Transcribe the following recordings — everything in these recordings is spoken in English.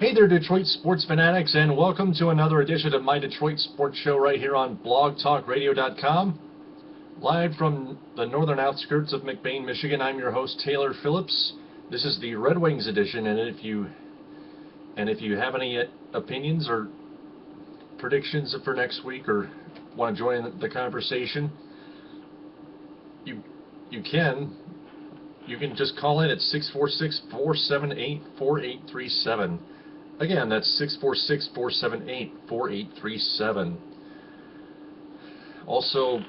Hey there, Detroit sports fanatics, and welcome to another edition of my Detroit Sports Show right here on blogtalkradio.com. Live from the northern outskirts of McBain, Michigan, I'm your host, Taylor Phillips. This is the Red Wings edition, and if you have any opinions or predictions for next week or want to join the conversation, you can just call in at 646-478-4837. Again, that's 646-478-4837. Also,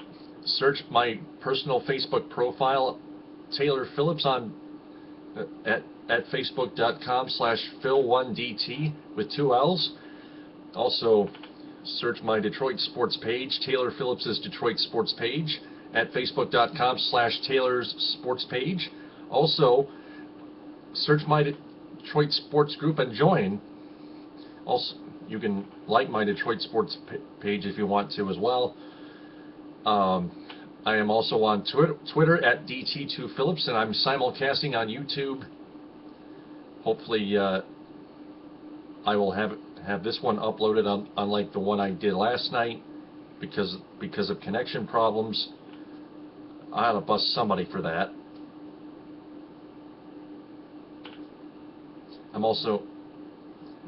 search my personal Facebook profile, Taylor Phillips, at facebook.com/Phil1DT with 2 L's. Also, search my Detroit sports page, Taylor Phillips' Detroit sports page, at facebook.com/Taylor's sports page. Also, search my Detroit sports group and join. Also, you can like my Detroit sports page if you want to as well. I am also on Twitter at DT2Phillips, and I'm simulcasting on YouTube. Hopefully, I will have this one uploaded unlike the one I did last night because of connection problems. I ought to bust somebody for that. I'm also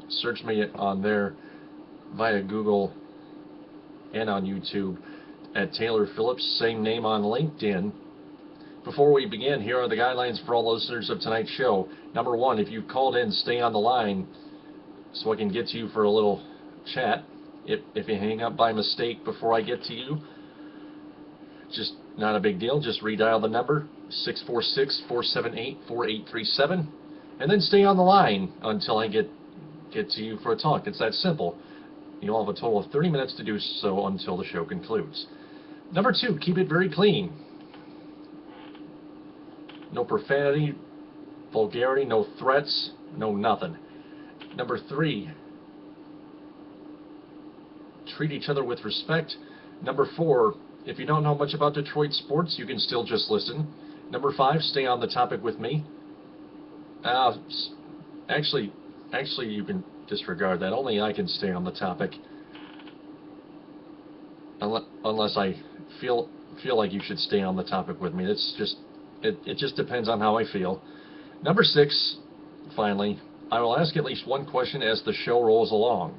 search me on there via Google and on YouTube at Taylor Phillips, same name on LinkedIn. Before we begin, here are the guidelines for all listeners of tonight's show. Number one, if you've called in, stay on the line so I can get to you for a little chat. If you hang up by mistake before I get to you, just not a big deal. Just redial the number, 646-478-4837, and then stay on the line until I get to you for a talk. It's that simple. You'll have a total of 30 minutes to do so until the show concludes. Number two, keep it very clean. No profanity, vulgarity, no threats, no nothing. Number three, treat each other with respect. Number four, if you don't know much about Detroit sports, you can still just listen. Number five, stay on the topic with me. Actually, you can disregard that. Only I can stay on the topic, unless I feel like you should stay on the topic with me. It just depends on how I feel. Number six, finally, I will ask at least one question as the show rolls along.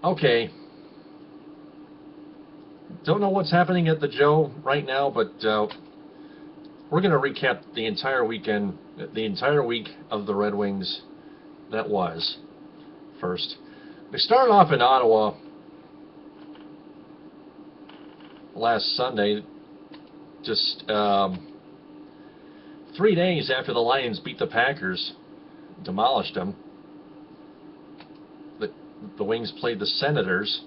Okay. Don't know what's happening at the Joe right now, but we're going to recap the entire week of the Red Wings that was. First, we started off in Ottawa last Sunday, just 3 days after the Lions beat the Packers, demolished them. The Wings played the Senators.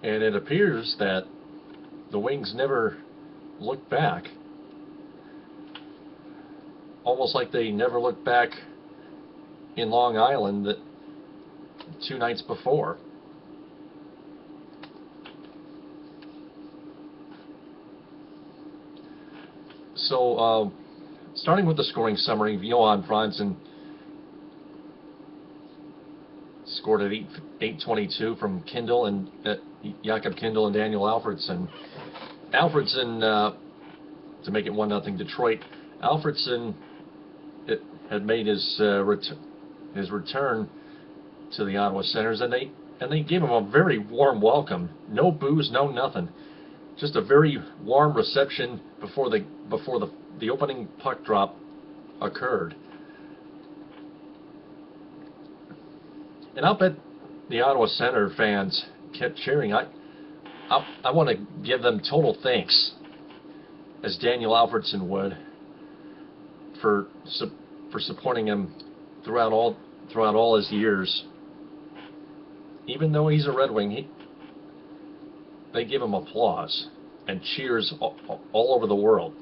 And it appears that the Wings never looked back. Almost like they never looked back in Long Island 2 nights before. So, starting with the scoring summary, Johan Franzen scored at 8:22 from Kindle and Jakob Kindle and Daniel Alfredsson. Alfredsson, to make it 1-0 Detroit. Alfredsson had made his return to the Ottawa Senators, and they gave him a very warm welcome. No booze, no nothing. Just a very warm reception before the opening puck drop occurred. And I'll bet the Ottawa Senator fans kept cheering. I want to give them total thanks, as Daniel Alfredsson would, for supporting him throughout all his years. Even though he's a Red Wing, they give him applause and cheers all over the world.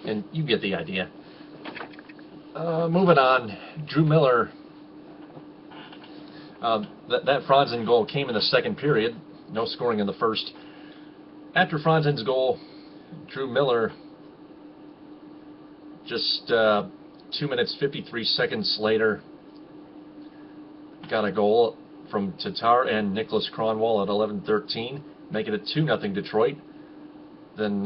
And you get the idea. Moving on, Drew Miller. That Franzen goal came in the second period. No scoring in the first. After Franzen's goal, Drew Miller, just 2 minutes 53 seconds later, got a goal from Tatar and Nicholas Kronwall at 11:13, making it 2-0 Detroit. Then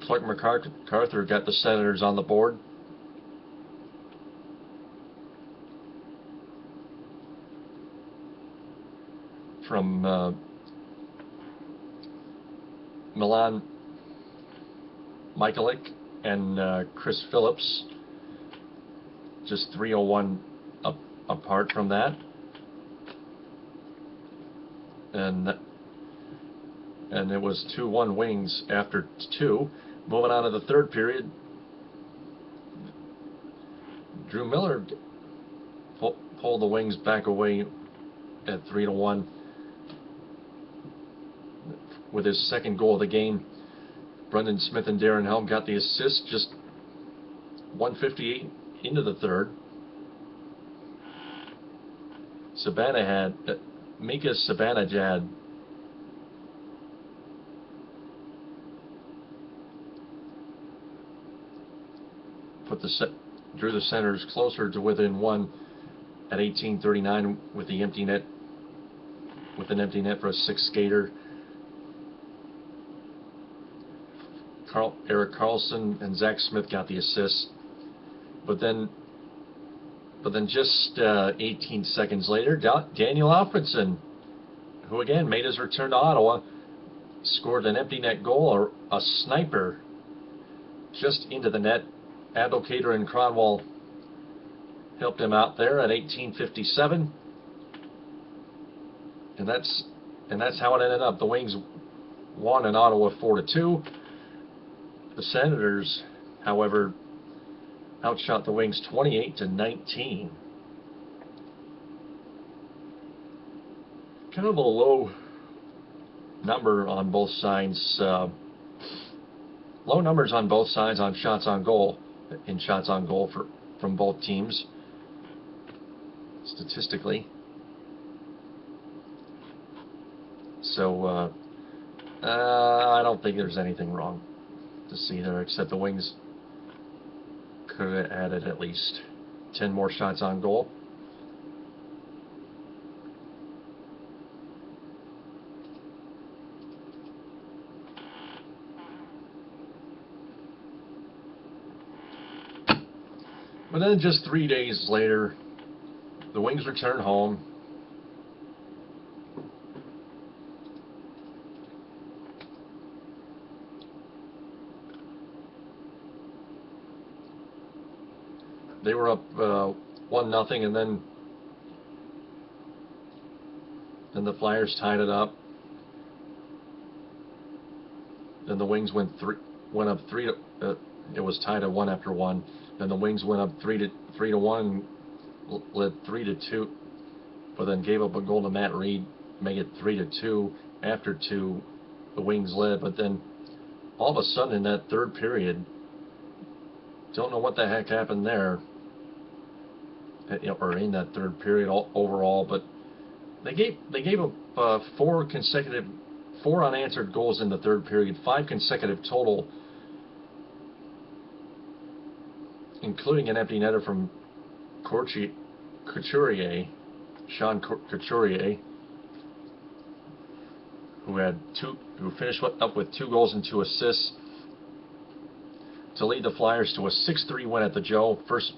Clark MacArthur got the Senators on the board. From Milan Michalik and Chris Phillips, just 3:01 apart from that. And it was 2-1 Wings after 2. Moving on to the third period, Drew Miller pulled the Wings back away at 3-1 with his second goal of the game. Brendan Smith and Darren Helm got the assist just 1:58 into the third. Mika Zibanejad drew the Senators closer to within one at 18:39 with an empty net for a sixth skater. Eric Carlson and Zach Smith got the assist, but then just 18 seconds later, Daniel Alfredson, who again made his return to Ottawa, scored an empty net goal, or a sniper, just into the net. Abdelkader and Kronwall helped him out there at 18:57, and that's how it ended up. The Wings won in Ottawa 4-2. The Senators, however, outshot the Wings 28-19. Kind of a low number on both sides. Low numbers on both sides on shots on goal. From both teams, statistically. So I don't think there's anything wrong to see there, except the Wings could have added at least 10 more shots on goal. But then just 3 days later, the Wings return home. They were up 1-0, and then the Flyers tied it up. Then the Wings went up 3. It was tied at 1 after 1. Then the Wings went up 3-1, led 3-2, but then gave up a goal to Matt Reed, make it 3-2. After 2, the Wings led, but then all of a sudden in that third period, don't know what the heck happened there, or in that third period overall, but they gave up 4 unanswered goals in the third period, 5 consecutive total, including an empty netter from Sean Couturier, who finished up with 2 goals and 2 assists to lead the Flyers to a 6-3 win at the Joe. First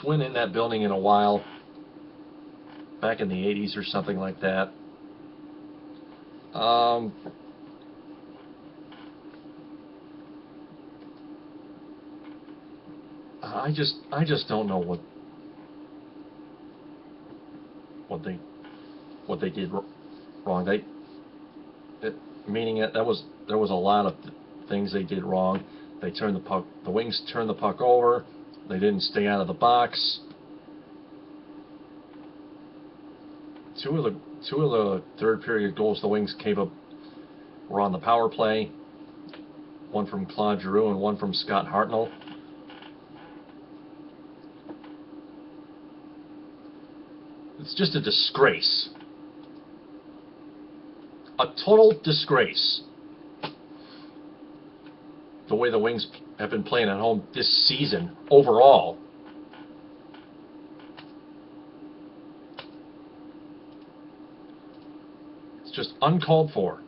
win in that building in a while, back in the 80s or something like that. I just don't know what they did wrong. Meaning that there was a lot of things they did wrong. They turned the puck. The Wings turned the puck over. They didn't stay out of the box. Two of the third period goals the Wings gave up were on the power play. One from Claude Giroux and one from Scott Hartnell. It's just a disgrace. a total disgrace the way the Wings have been playing at home this season overall. It's just uncalled for.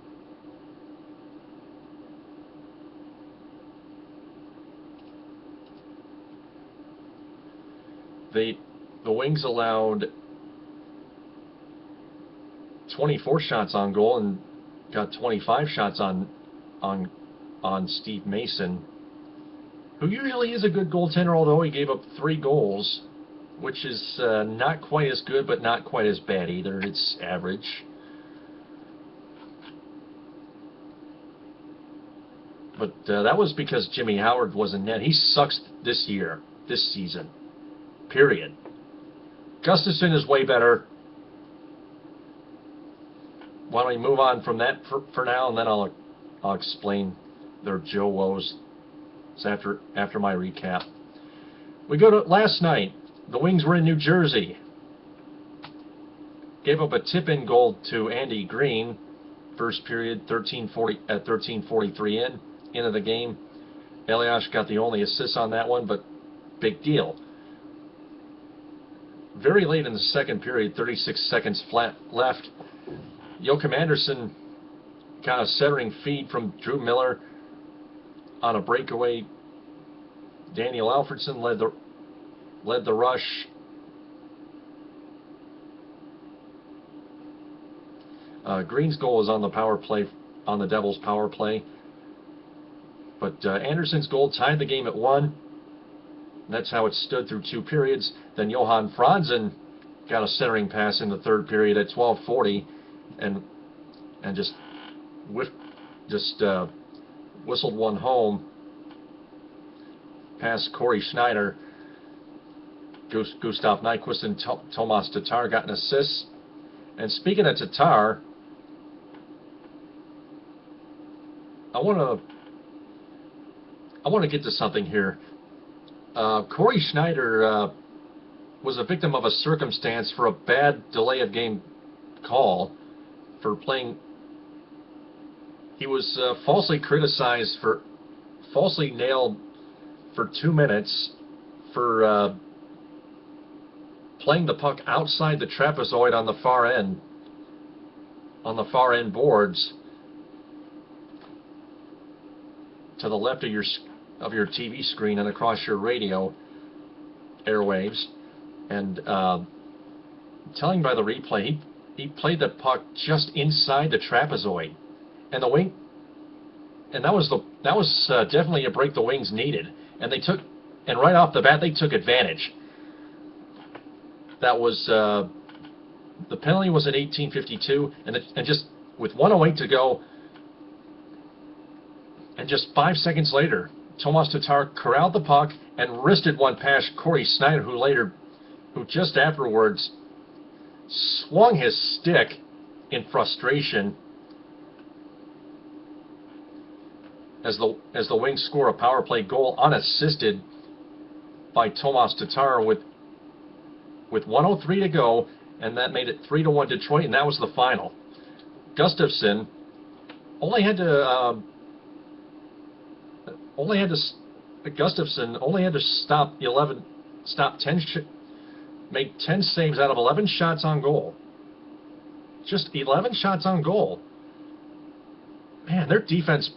The Wings allowed 24 shots on goal and got 25 shots on Steve Mason, who usually is a good goaltender, although he gave up 3 goals, which is not quite as good, but not quite as bad either. It's average. But that was because Jimmy Howard was in net. He sucks this season. Period. Gustafsson is way better. Why don't we move on from that for now, and then I'll explain their Joe woes after my recap. We go to last night. The Wings were in New Jersey. Gave up a tip-in goal to Andy Green. First period, 13:43 into the game. Elias got the only assist on that one, but big deal. Very late in the second period, 36 seconds flat left, Joachim Andersen got a centering feed from Drew Miller on a breakaway. Daniel Alfredsson led the rush. Green's goal was on the power play, on the Devils' power play. But Andersen's goal tied the game at 1. That's how it stood through 2 periods. Then Johan Franzen got a centering pass in the third period at 12:40, and just whistled one home past Corey Schneider. Gustav Nyquist and Tomas Tatar got an assist. And speaking of Tatar, I want to get to something here. Corey Schneider was a victim of a circumstance for a bad delay of game call for playing. He was falsely criticized for falsely nailed for 2 minutes for playing the puck outside the trapezoid on the far end boards to the left of your TV screen and across your radio airwaves. And telling by the replay, he played the puck just inside the trapezoid, and the wing, and that was definitely a break the Wings needed, and right off the bat they took advantage. That was the penalty was at 18:52, and just with 1:08 to go, and just 5 seconds later, Tomas Tatar corralled the puck and wristed one past Corey Schneider, who just afterwards swung his stick in frustration as the Wings score a power play goal unassisted by Tomas Tatar with 1:03 to go, and that made it 3-1 Detroit, and that was the final. Gustafsson Gustafsson only had to make 10 saves out of 11 shots on goal. Just 11 shots on goal. Man, their defense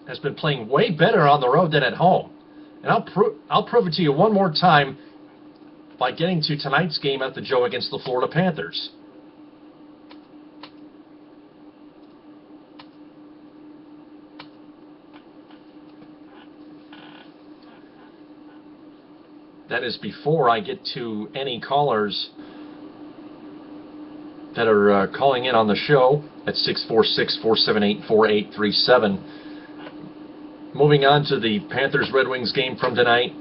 has been playing way better on the road than at home. And I'll prove it to you one more time by getting to tonight's game at the Joe against the Florida Panthers. That is before I get to any callers that are calling in on the show at 646-478-4837. Moving on to the Panthers-Red Wings game from tonight.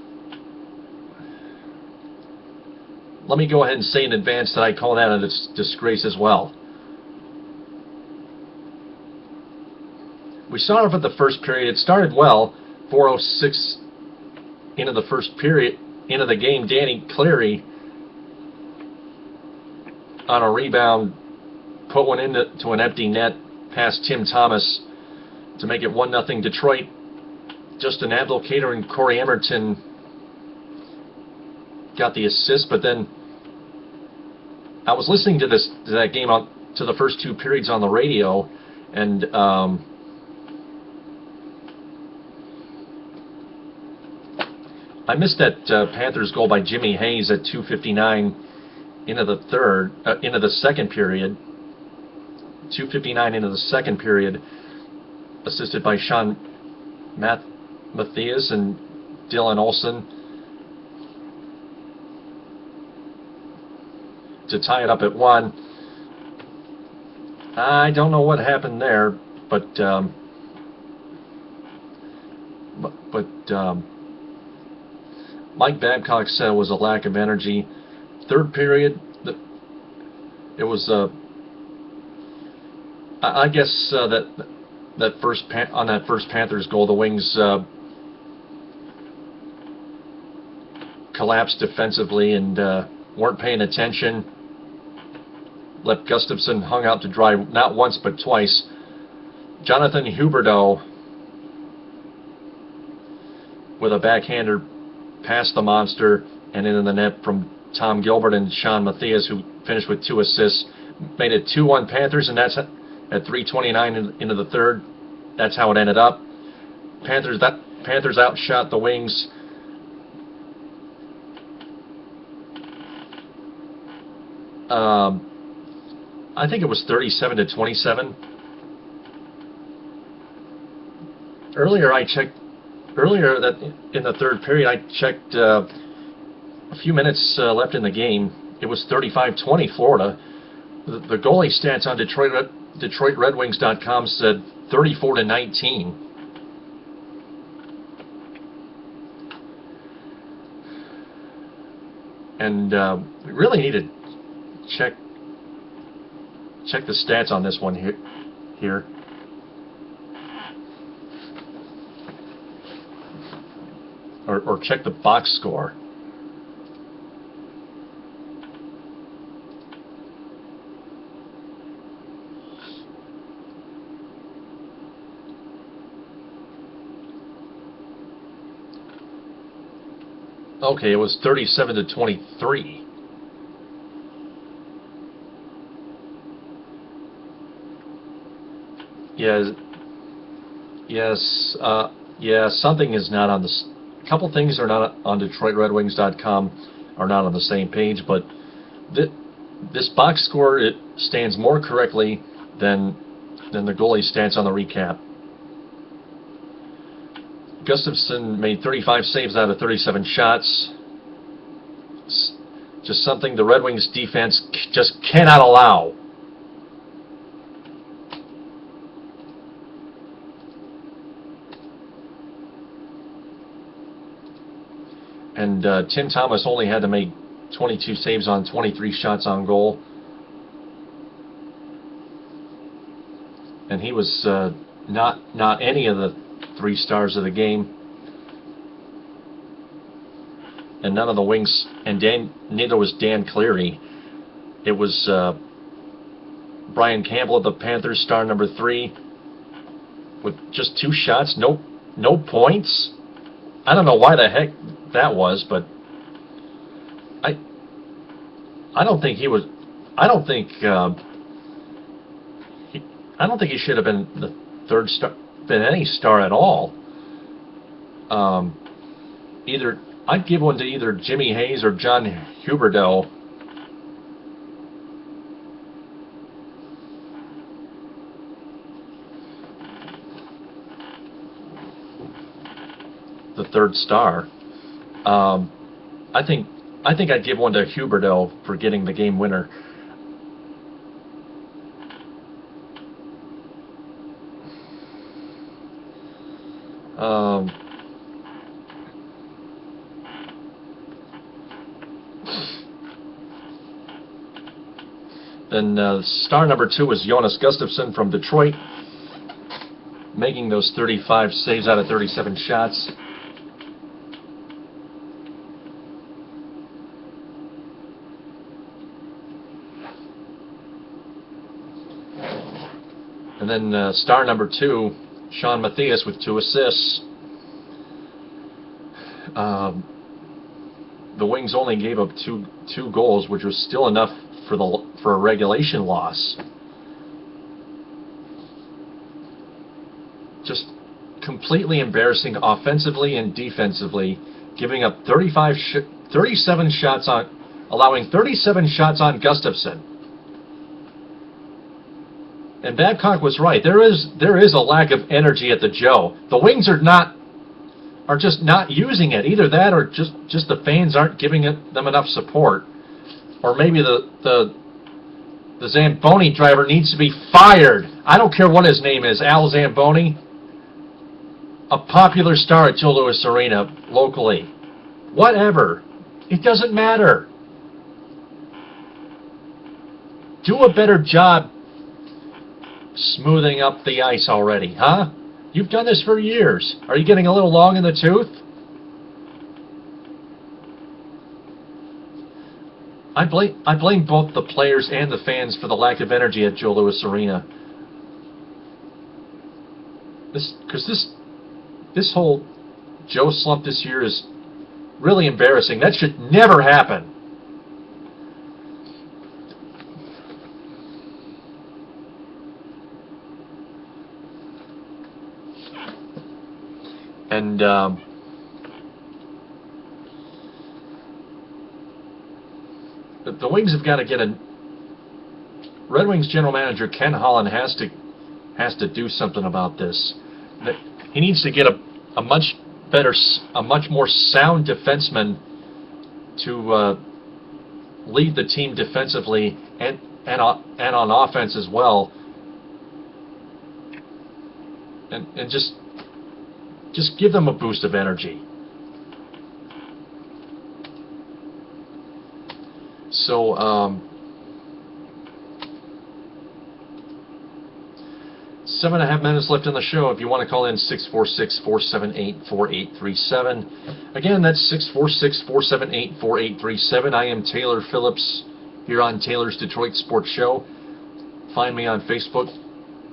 Let me go ahead and say in advance that I call that a disgrace as well. We saw it for the first period. It started well. 4:06 into the first period. Into the game, Danny Cleary on a rebound put one into an empty net past Tim Thomas to make it 1-0 Detroit. Justin Abdelkader and Corey Emerton got the assist, but then I was listening to that game to the first 2 periods on the radio, and I missed that Panthers goal by Jimmy Hayes at 2:59 into the second period. 2:59 into the second period, assisted by Sean Matthias and Dylan Olsen to tie it up at 1. I don't know what happened there, but Mike Babcock said it was a lack of energy. Third period, it was I guess that first Panthers goal, the Wings collapsed defensively and weren't paying attention. Left Gustafsson hung out to dry not once but twice. Jonathan Huberdeau with a backhander past the monster and into the net from Tom Gilbert and Sean Matthias, who finished with 2 assists, made it 2-1 Panthers, and that's at 3:29 into the third. That's how it ended up. Panthers outshot the Wings I think it was 37-27. Earlier that in the third period, I checked a few minutes left in the game. It was 35-20 Florida. The goalie stats on DetroitRedWings.com said 34-19. And we really need to check the stats on this one here. Or check the box score. Okay, it was 37-23. Something is not on the. A couple things are not on DetroitRedWings.com are not on the same page, but this box score, it stands more correctly than the goalie stats on the recap. Gustafsson made 35 saves out of 37 shots. It's just something the Red Wings defense just cannot allow. And Tim Thomas only had to make 22 saves on 23 shots on goal. And he was not any of the 3 stars of the game. And none of the Wings, and neither was Dan Cleary. It was Brian Campbell of the Panthers, star number 3, with just 2 shots, no points. I don't know why the heck that was, but I don't think he was. I don't think he should have been the 3rd star, been any star at all. Either I'd give one to either Jimmy Hayes or John Huberdeau. The 3rd star. I think I'd give one to Huberdeau for getting the game winner. Then star number 2 was Jonas Gustafsson from Detroit, making those 35 saves out of 37 shots. And then star number 2, Sean Matthias with 2 assists. The Wings only gave up two goals, which was still enough for a regulation loss. Just completely embarrassing offensively and defensively, giving up 37 shots allowing 37 shots on Gustafsson. And Babcock was right. There is a lack of energy at the Joe. The Wings are just not using it. Either that, or just the fans aren't giving them enough support, or maybe the Zamboni driver needs to be fired. I don't care what his name is, Al Zamboni, a popular star at Joe Louis Arena locally. Whatever, it doesn't matter. Do a better job smoothing up the ice already, huh? You've done this for years. Are you getting a little long in the tooth? I blame both the players and the fans for the lack of energy at Joe Louis Arena. This whole Joe slump this year is really embarrassing. That should never happen. And the Wings have got to get Red Wings general manager Ken Holland has to do something about this. He needs to get a much more sound defenseman to lead the team defensively and on offense as well, and just give them a boost of energy. So, 7.5 minutes left in the show. If you want to call in, 646-478-4837. Again, that's 646-478-4837. I am Taylor Phillips here on Taylor's Detroit Sports Show. Find me on Facebook,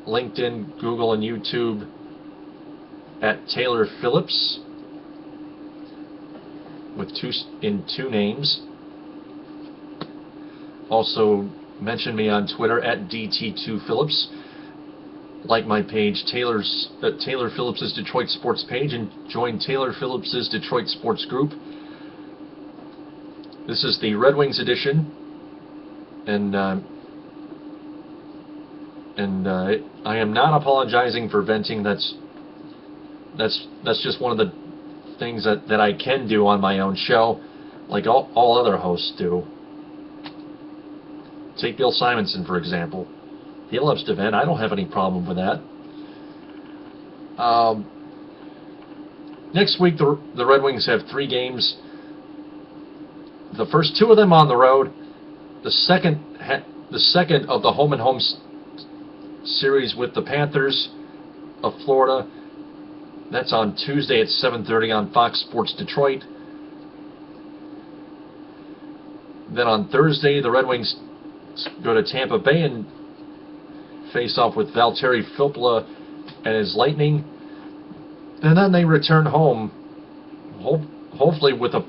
LinkedIn, Google, and YouTube at Taylor Phillips with two names. Also, mention me on Twitter at DT2Phillips. Like my page, Taylor Phillips' Detroit Sports page, and join Taylor Phillips' Detroit Sports Group. This is the Red Wings edition, and I am not apologizing for venting. That's just one of the things that I can do on my own show, like all other hosts do. Take Bill Simonson, for example. He loves to vent. I don't have any problem with that. Next week, the Red Wings have 3 games. The first 2 of them on the road. The second of the home-and-home series with the Panthers of Florida. That's on Tuesday at 7:30 on Fox Sports Detroit. Then on Thursday, the Red Wings go to Tampa Bay and face off with Valtteri Filppula and his Lightning. And then they return home, hopefully with a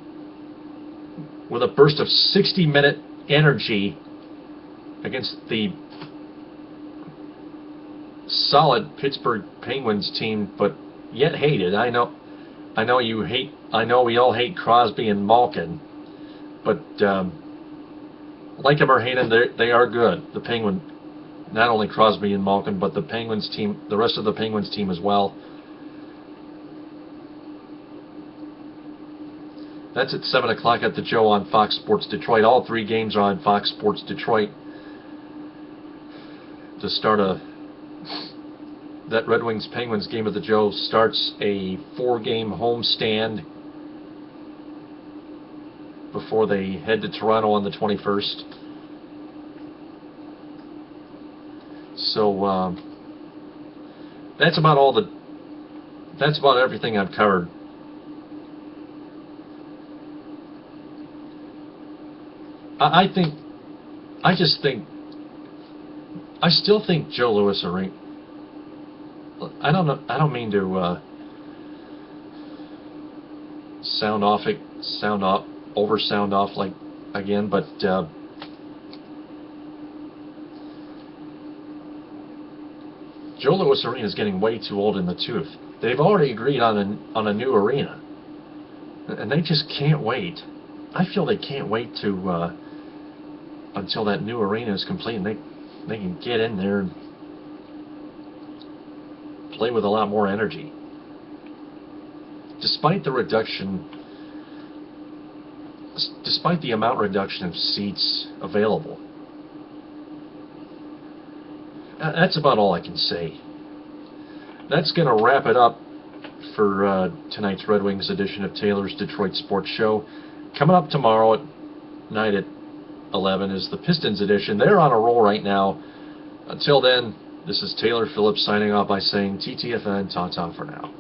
burst of 60-minute energy against the solid Pittsburgh Penguins team, but yet hated. I know we all hate Crosby and Malkin, but like them or hate them, they are good. The Penguin, not only Crosby and Malkin, but the Penguins team, the rest of the Penguins team as well. That's at 7 o'clock at the Joe on Fox Sports Detroit. All 3 games are on Fox Sports Detroit. To start that Red Wings Penguins game at the Joe starts a 4-game homestand before they head to Toronto on the 21st. So that's about everything I've covered. I still think Joe Louis Arena, I don't know. I don't mean to sound off, like again, but Joe Louis Arena is getting way too old in the tooth. They've already agreed on a new arena, and they just can't wait. I feel they can't wait to until that new arena is complete and they can get in there and play with a lot more energy. Despite the amount reduction of seats available. That's about all I can say. That's going to wrap it up for tonight's Red Wings edition of Taylor's Detroit Sports Show. Coming up tomorrow night at 11 is the Pistons edition. They're on a roll right now. Until then, this is Taylor Phillips signing off by saying TTFN, ta-ta for now.